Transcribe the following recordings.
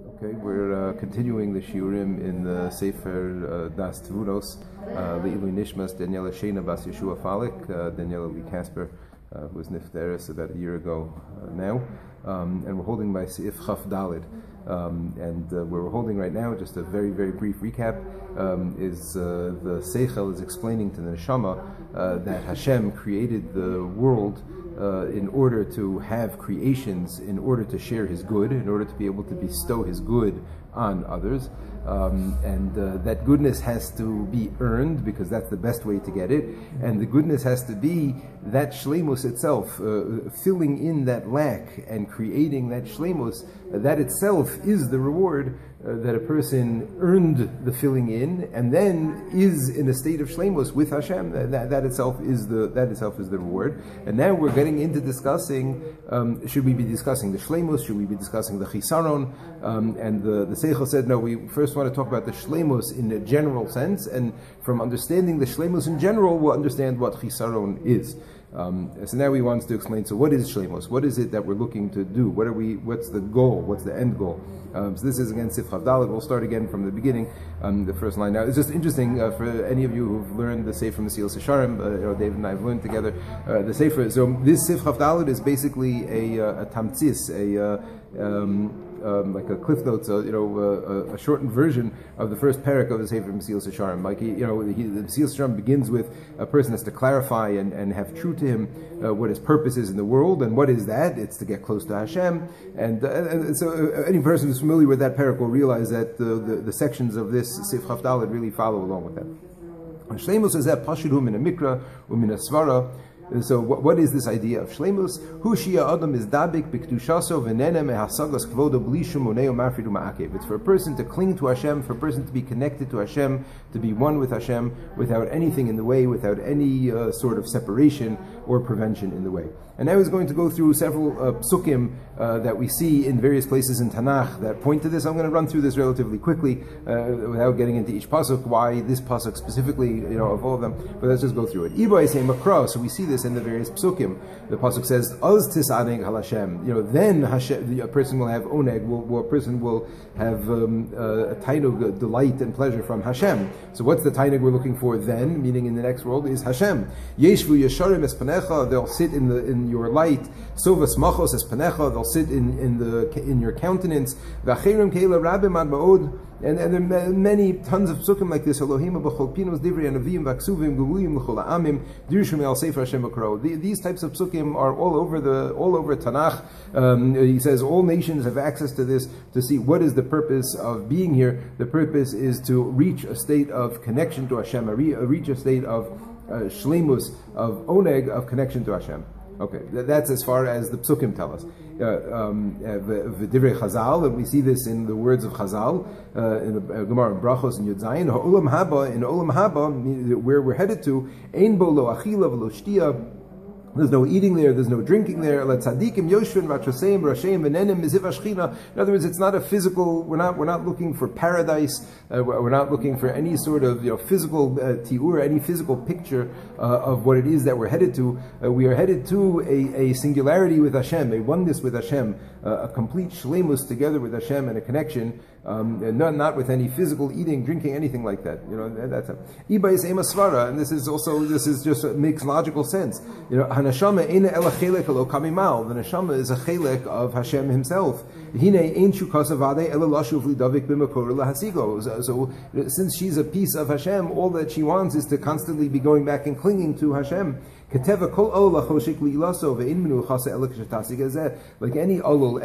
Okay, we're continuing the shiurim in the Sefer Daas Tevunos, nishmas Daniella Sheina bas Yehoshua Falik, Daniella Lee Casper, who was nifteres about a year ago now, and we're holding by Seif Chaf Dalid. And where we're holding right now, just a very, very brief recap, is the Seichel is explaining to the neshama that Hashem created the world in order to have creations, in order to share His good, in order to be able to bestow His good on others. And that goodness has to be earned, because that's the best way to get it. And the goodness has to be that shleimus itself, filling in that lack and creating that shleimus. That itself is the reward that a person earned the filling in, and then is in a state of shleimus with Hashem. That itself is the reward. And now we're getting into discussing: should we be discussing the shleimus? Should we be discussing the chisaron? And the Seichel said, no. We first want to talk about the shleimus in a general sense, and from understanding the shleimus in general, we'll understand what chisaron is. So now he wants to explain, so what is shleimus? What is it that we're looking to do? What's the goal? What's the end goal? So this is again Sif Chavdalit. We'll start again from the beginning, the first line. Now it's just interesting for any of you who've learned the Sefer from Mesil Sesharim, David and I have learned together the Sefer. So this Sif Chavdalit is basically a tamtzis, like a cliff notes, a shortened version of the first parak of the Sefer Mesil Sesharim. Like the Mesil Sesharim begins with a person has to clarify and have true to him what his purpose is in the world, and what is that? It's to get close to Hashem. And so any person who's familiar with that parak will realize that the sections of this Sif Chavdalit really follow along with that. Shleimus is that pashidu min mikra umin svara. And so, what is this idea of shleimus? Hu shia adam is dabik b'kedushaso v'nene mehasagas kvodo bli shum moneo mafridu ma'akev. It's for a person to cling to Hashem, for a person to be connected to Hashem, to be one with Hashem, without anything in the way, without any sort of separation or prevention in the way. And now he's going to go through several psukim that we see in various places in Tanakh that point to this. I'm going to run through this relatively quickly without getting into each pasuk, why this pasuk specifically, of all of them. But let's just go through it. Iba say makra. So we see this in the various psukim. The pasuk says, "Az tisaneg hal Hashem." Then Hashem, a person will have oneg. A person will have a tainug, delight and pleasure from Hashem. So what's the tainug we're looking for then? Meaning in the next world is Hashem. Yeshvu yesharim es panecha. They'll sit in your light. Sovas machos es panecha. They'll sit in your countenance. V'achirim keila rabim ad ma'od. And there are many tons of psukim like this. Elohim b'chol pinos divrei anavim v'aksuvim guluyim l'chol ha'amim dirshum el sefer Hashem b'karo. These types of psukim are all over Tanakh. He says all nations have access to this to see what is the purpose of being here. The purpose is to reach a state of connection to Hashem, reach a state of shleimus, of oneg, of connection to Hashem. Okay, that's as far as the psukim tell us. V'divrei Chazal, and we see this in the words of Chazal in the Gemara in Brachos and Yud Zayin. Ha'olam haba, in Olam haba, where we're headed to, ein bo lo achila v'lo shtia. There's no eating there, there's no drinking there. In other words, it's not a physical. We're not looking for paradise. We're not looking for any sort of physical tiur, any physical picture of what it is that we're headed to. We are headed to a singularity with Hashem, a oneness with Hashem, a complete shleimus together with Hashem, and a connection. And not with any physical eating, drinking, anything like that. That's Iba is ema svara, and this is just makes logical sense. Hanashama ena ela chelek elo kamimal. The neshama is a chelek of Hashem Himself. Hine ein shukasavade ela lashuv lidavik b'makor lahasigo. So since she's a piece of Hashem, all that she wants is to constantly be going back and clinging to Hashem. Like any olul,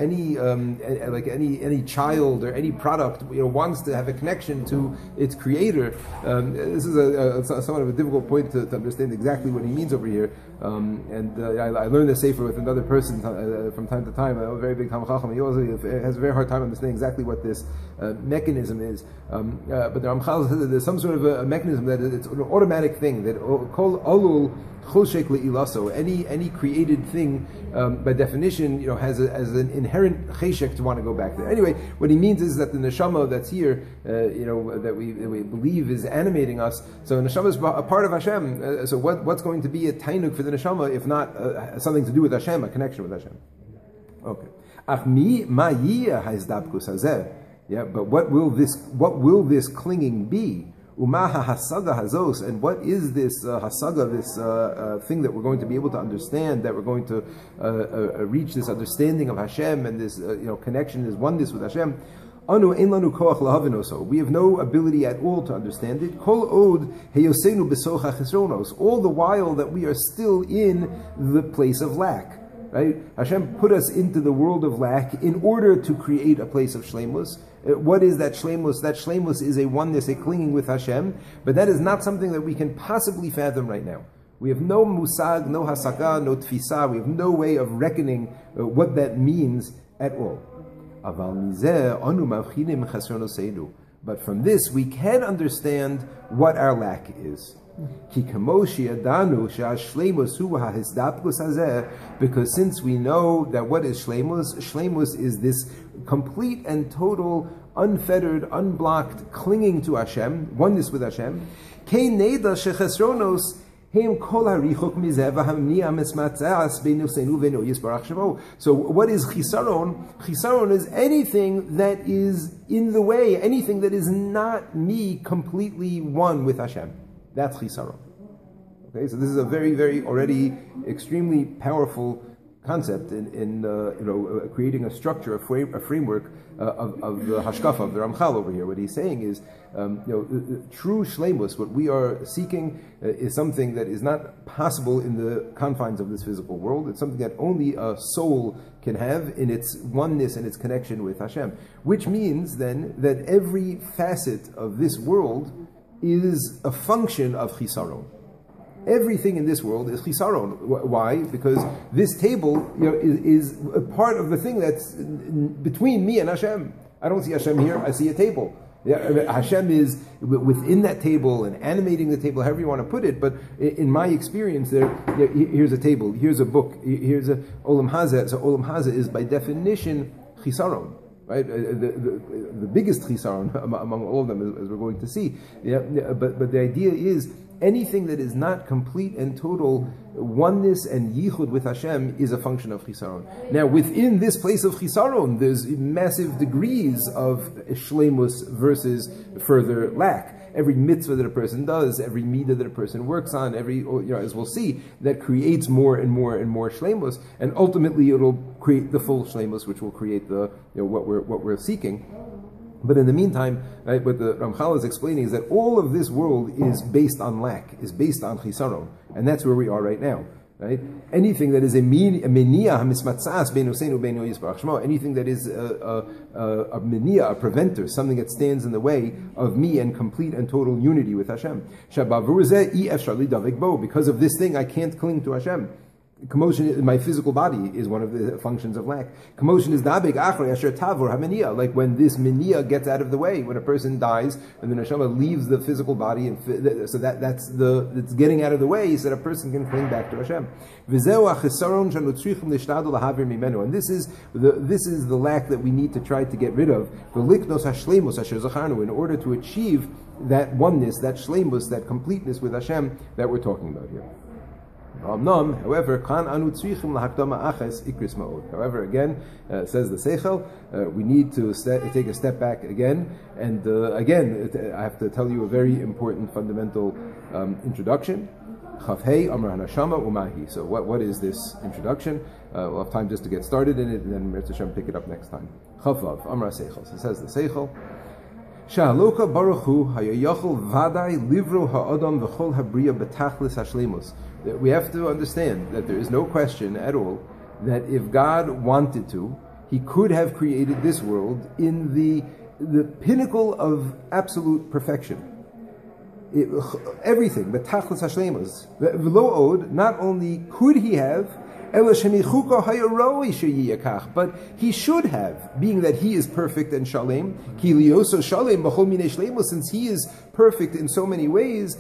any child or any product, wants to have a connection to its creator. This is somewhat of a difficult point to understand exactly what he means over here. I learned this Sefer with another person from time to time. A very big Talmid Chacham. He also has a very hard time understanding exactly what this mechanism is. But the Ramchal says that there's some sort of a mechanism that it's an automatic thing that kol olul choshek le'ilaso. Any created thing, by definition, has an inherent cheshek to want to go back there. Anyway, what he means is that the neshama that's here, that we believe is animating us. So the neshama is a part of Hashem. So what's going to be a tainuk for the neshama if not something to do with Hashem, a connection with Hashem? Okay. Yeah, but what will this clinging be? Umaha hasaga hazos, and what is this hasaga, this thing that we're going to be able to understand, that we're going to reach this understanding of Hashem and this connection, this oneness with Hashem? Anu ein lanu koach lahavinoso. We have no ability at all to understand it. Kol od heyosenu besocha chesronos. All the while that we are still in the place of lack. Right? Hashem put us into the world of lack in order to create a place of shleimus. What is that shleimus? That shleimus is a oneness, a clinging with Hashem, but that is not something that we can possibly fathom right now. We have no musag, no hasaka, no tfisa. We have no way of reckoning what that means at all. But from this we can understand what our lack is. Because since we know that what is shleimus is this complete and total, unfettered, unblocked clinging to Hashem, oneness with Hashem. So what is chisaron? Chisaron is anything that is in the way, anything that is not me completely one with Hashem. That's chisaron. Okay, so this is a very, very already extremely powerful concept in creating a structure, a framework of the hashkafa of the Ramchal over here. What he's saying is, true shleimus, what we are seeking, is something that is not possible in the confines of this physical world. It's something that only a soul can have in its oneness and its connection with Hashem. Which means then that every facet of this world is a function of chisaron. Everything in this world is chisaron. Why? Because this table is a part of the thing that's between me and Hashem. I don't see Hashem here, I see a table. Hashem is within that table and animating the table, however you want to put it, but in my experience, here's a table, here's a book, here's a olam hazeh. So olam hazeh is by definition chisaron. Right, the biggest chisaron among all of them, as we're going to see. But the idea is anything that is not complete and total oneness and yichud with Hashem is a function of chisaron. Now, within this place of chisaron, there's massive degrees of shleimus versus further lack. Every mitzvah that a person does, every midah that a person works on, as we'll see, that creates more and more and more shleimus, and ultimately it'll create the full shleimus, which will create the what we're seeking. But in the meantime, right, what the Ramchal is explaining is that all of this world is based on lack, is based on chisaron, and that's where we are right now. Right? Anything that is a meniah hamismatzas beinosenu beino yisbarach shmo, anything that is a meniah, a preventer, something that stands in the way of me and complete and total unity with Hashem. Because of this thing, I can't cling to Hashem. Commotion, my physical body is one of the functions of lack. Commotion is dabig achrei asher tavor hameniah, like when this meniah gets out of the way, when a person dies and the neshama leaves the physical body, and so that's getting out of the way, so that a person can cling back to Hashem. And this is the lack that we need to try to get rid of, in order to achieve that oneness, that shleimus, that completeness with Hashem that we're talking about here. However, again, says the Seichel, we need to take a step back again, and again, I have to tell you a very important fundamental introduction. So what is this introduction? We'll have time just to get started in it, and then Mirza Hashem pick it up next time. Chavav, Amar Seichel. So it says the Seichel, Sha'aloka Baruch Hu hayayachol vaday livro ha'adam v'chol habriya betachlis hashlemus. We have to understand that there is no question at all that if God wanted to, He could have created this world in the pinnacle of absolute perfection. Everything, betachlis hashlemus. V'lo od, not only could He have, but He should have, being that He is perfect and shalem, since He is perfect in so many ways,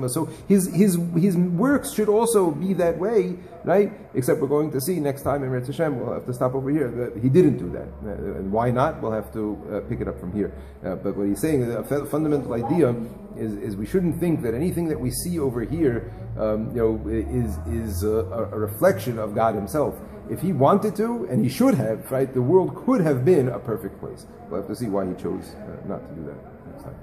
so His works should also be that way, right? Except we're going to see next time in Retz Hashem, we'll have to stop over here, that He didn't do that. And why not? We'll have to pick it up from here. But what he's saying, a fundamental idea is we shouldn't think that anything that we see over here, is a reflection of God Himself. If He wanted to, and He should have, right, the world could have been a perfect place. We'll have to see why He chose not to do that next time.